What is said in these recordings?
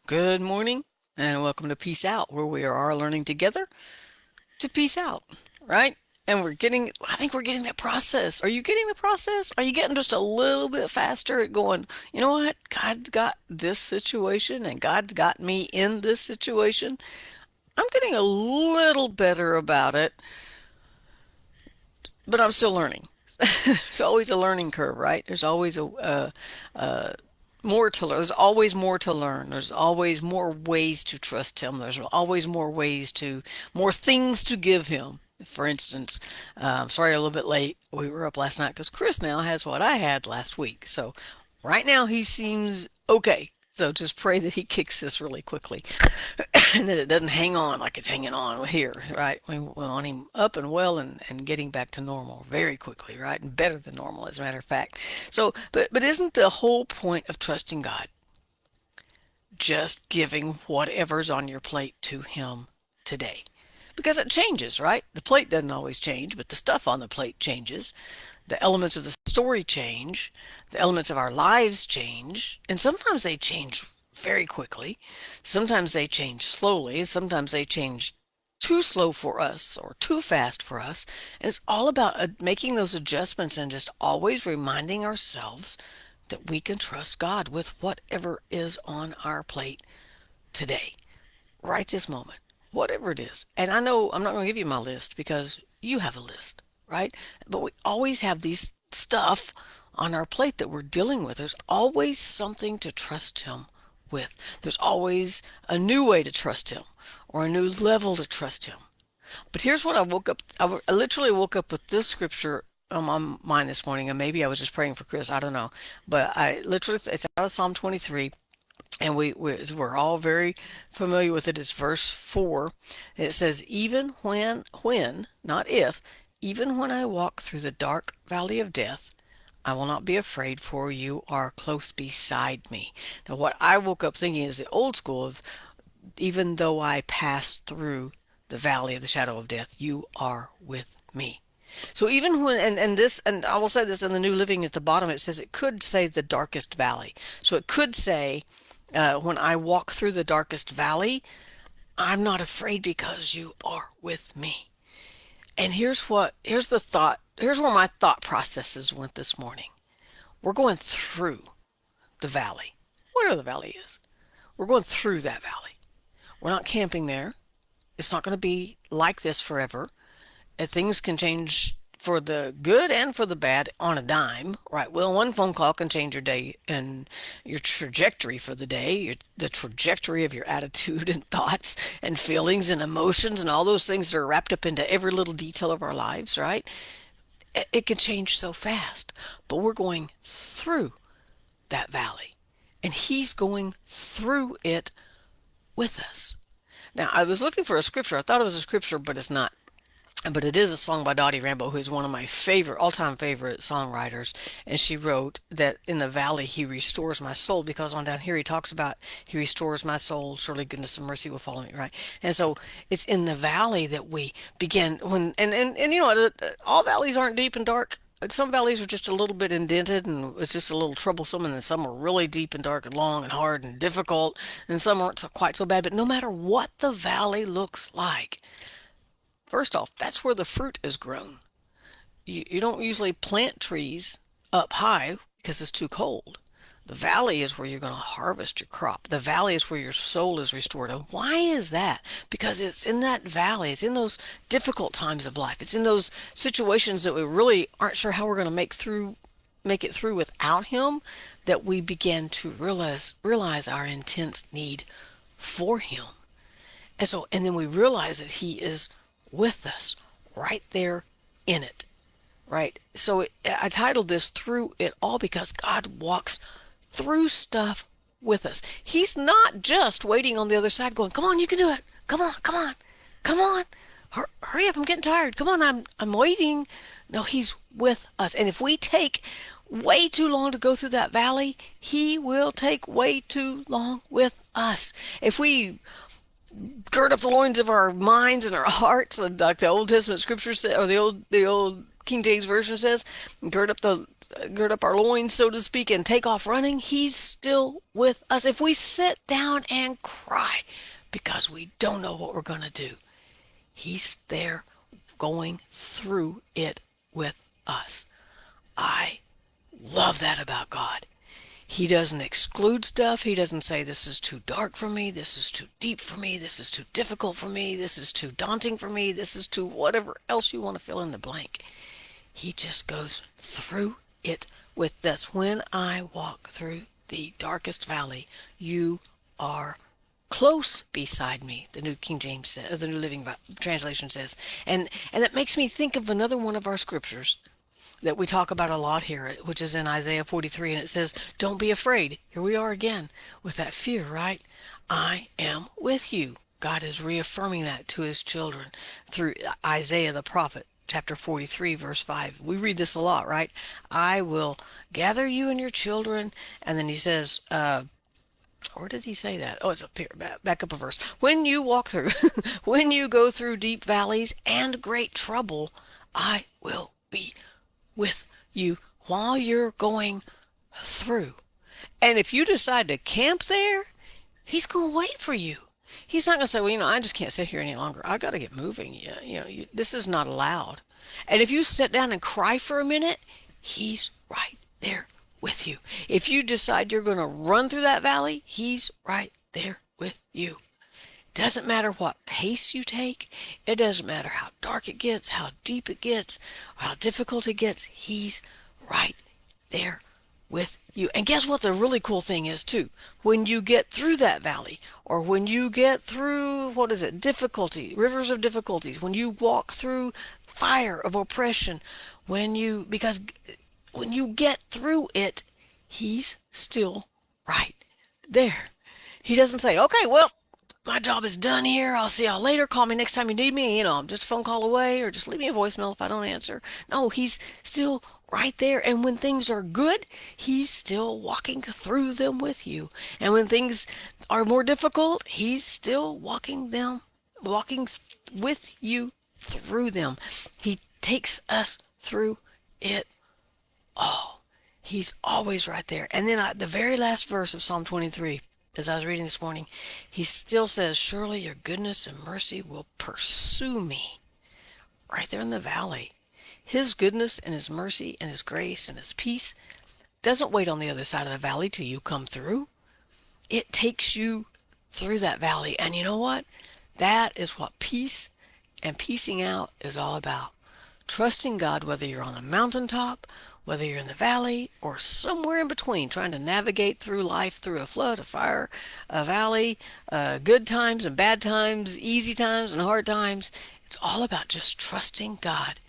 Good morning and welcome to Peace Out, where we are learning together to peace out, right? And I think we're getting that process. Are you getting the process? Are you getting just a little bit faster at going, you know what? God's got this situation and God's got me in this situation. I'm getting a little better about it, but I'm still learning. There's always a learning curve, right? There's always more to learn. There's always more to learn. There's always more ways to trust him. There's always more things to give him. For instance, sorry a little bit late. We were up last night because Chris now has what I had last week. So right now he seems okay. So just pray that he kicks this really quickly and that it doesn't hang on like it's hanging on here, right? We want him up and well and getting back to normal very quickly, right? And better than normal, as a matter of fact. So, but isn't the whole point of trusting God just giving whatever's on your plate to Him today? Because it changes, right? The plate doesn't always change, but the stuff on the plate changes. The elements of the story change. The elements of our lives change. And sometimes they change very quickly. Sometimes they change slowly. Sometimes they change too slow for us or too fast for us. And it's all about making those adjustments and just always reminding ourselves that we can trust God with whatever is on our plate today, right this moment, whatever it is. And I know I'm not going to give you my list because you have a list, right? But we always have these stuff on our plate that we're dealing with. There's always something to trust Him with. There's always a new way to trust Him or a new level to trust Him. But here's what I woke up. I literally woke up with this scripture on my mind this morning, and maybe I was just praying for Chris. I don't know, but I literally it's out of Psalm 23, and we're all very familiar with it. It's verse 4. It says, "Even when, not if, even when I walk through the dark valley of death, I will not be afraid, for you are close beside me." Now, what I woke up thinking is the old school of, even though I pass through the valley of the shadow of death, you are with me. So even when, and this, and I will say this in the New Living at the bottom, it says it could say the darkest valley. So it could say, when I walk through the darkest valley, I'm not afraid because you are with me. And here's the thought, here's where my thought processes went this morning. We're going through the valley, whatever the valley is. We're going through that valley. We're not camping there. It's not going to be like this forever. Things can change for the good and for the bad on a dime, right? Well, one phone call can change your day and your trajectory for the day, the trajectory of your attitude and thoughts and feelings and emotions and all those things that are wrapped up into every little detail of our lives, right? It can change so fast, but we're going through that valley and He's going through it with us. Now, I was looking for a scripture. I thought it was a scripture, but it's not. But it is a song by Dottie Rambo, who's one of my favorite, all-time favorite songwriters. And she wrote that in the valley he restores my soul, because on down here he talks about he restores my soul, surely goodness and mercy will follow me, right? And so it's in the valley that we begin when and you know, all valleys aren't deep and dark. Some valleys are just a little bit indented and it's just a little troublesome, and then some are really deep and dark and long and hard and difficult, and some aren't quite so bad. But no matter what the valley looks like, first off, that's where the fruit is grown. You don't usually plant trees up high because it's too cold. The valley is where you're going to harvest your crop. The valley is where your soul is restored. And why is that? Because it's in that valley, it's in those difficult times of life, it's in those situations that we really aren't sure how we're going to make it through without Him, that we begin to realize our intense need for Him. And then we realize that He is with us right there in it, right? So I titled this "Through It All" because God walks through stuff with us. He's not just waiting on the other side going, "Come on, you can do it. Come on, come on, come on. Hurry up, I'm getting tired. Come on, I'm waiting." No, He's with us. And if we take way too long to go through that valley, He will take way too long with us. If we gird up the loins of our minds and our hearts, like the Old Testament scripture says, or the old King James version says, gird up gird up our loins, so to speak, and take off running, he's still with us. If we sit down and cry because we don't know what we're going to do, he's there going through it with us. I love that about God. He doesn't exclude stuff. He doesn't say, this is too dark for me, this is too deep for me, this is too difficult for me, this is too daunting for me, this is too whatever else you want to fill in the blank. He just goes through it with us. When I walk through the darkest valley, you are close beside me, the New King James says, the New Living Translation says. And that makes me think of another one of our scriptures that we talk about a lot here, which is in Isaiah 43, and it says, don't be afraid. Here we are again with that fear, right? I am with you. God is reaffirming that to his children through Isaiah the prophet, chapter 43, verse 5. We read this a lot, right? I will gather you and your children. And then he says, or did he say that? Oh, it's up here. Back up a verse. When you walk through, when you go through deep valleys and great trouble, I will be with you while you're going through. And if you decide to camp there, he's going to wait for you. He's not going to say, well, I just can't sit here any longer. I've got to get moving. This is not allowed. And if you sit down and cry for a minute, he's right there with you. If you decide you're going to run through that valley, he's right there with you. Doesn't matter what pace you take. It doesn't matter how dark it gets, how deep it gets, how difficult it gets. He's right there with you. And guess what the really cool thing is too? When you get through that valley, or when you get through, difficulty, rivers of difficulties, when you walk through fire of oppression, because when you get through it, he's still right there. He doesn't say, okay, well, my job is done here. I'll see y'all later. Call me next time you need me. I'm just a phone call away, or just leave me a voicemail if I don't answer. No, he's still right there. And when things are good, he's still walking through them with you. And when things are more difficult, he's still walking with you through them. He takes us through it all. He's always right there. And then the very last verse of Psalm 23, as I was reading this morning, he still says, surely your goodness and mercy will pursue me. Right there in the valley. His goodness and his mercy and his grace and his peace doesn't wait on the other side of the valley till you come through. It takes you through that valley. And you know what? That is what peace and piecing out is all about. Trusting God, whether you're on a mountaintop, whether you're in the valley, or somewhere in between, trying to navigate through life, through a flood, a fire, a valley, good times and bad times, easy times and hard times. It's all about just trusting God,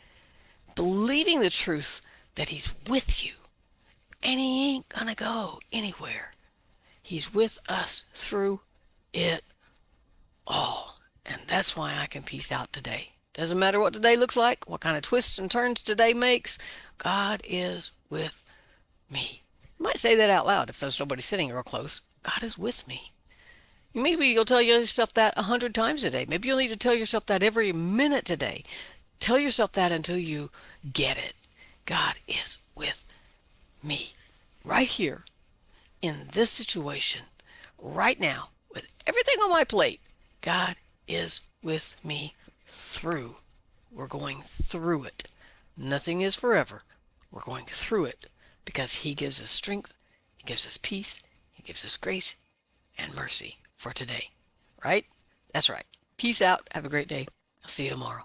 believing the truth that he's with you, and he ain't gonna go anywhere. He's with us through it all. And that's why I can peace out today. Doesn't matter what today looks like, what kind of twists and turns today makes, God is with me. You might say that out loud if there's nobody sitting real close. God is with me. Maybe you'll tell yourself that 100 times a day. Maybe you'll need to tell yourself that every minute today. Tell yourself that until you get it. God is with me. Right here, in this situation, right now, with everything on my plate, God is with me through. We're going through it. Nothing is forever. We're going through it because he gives us strength, he gives us peace, he gives us grace and mercy for today. Right? That's right. Peace out. Have a great day. I'll see you tomorrow.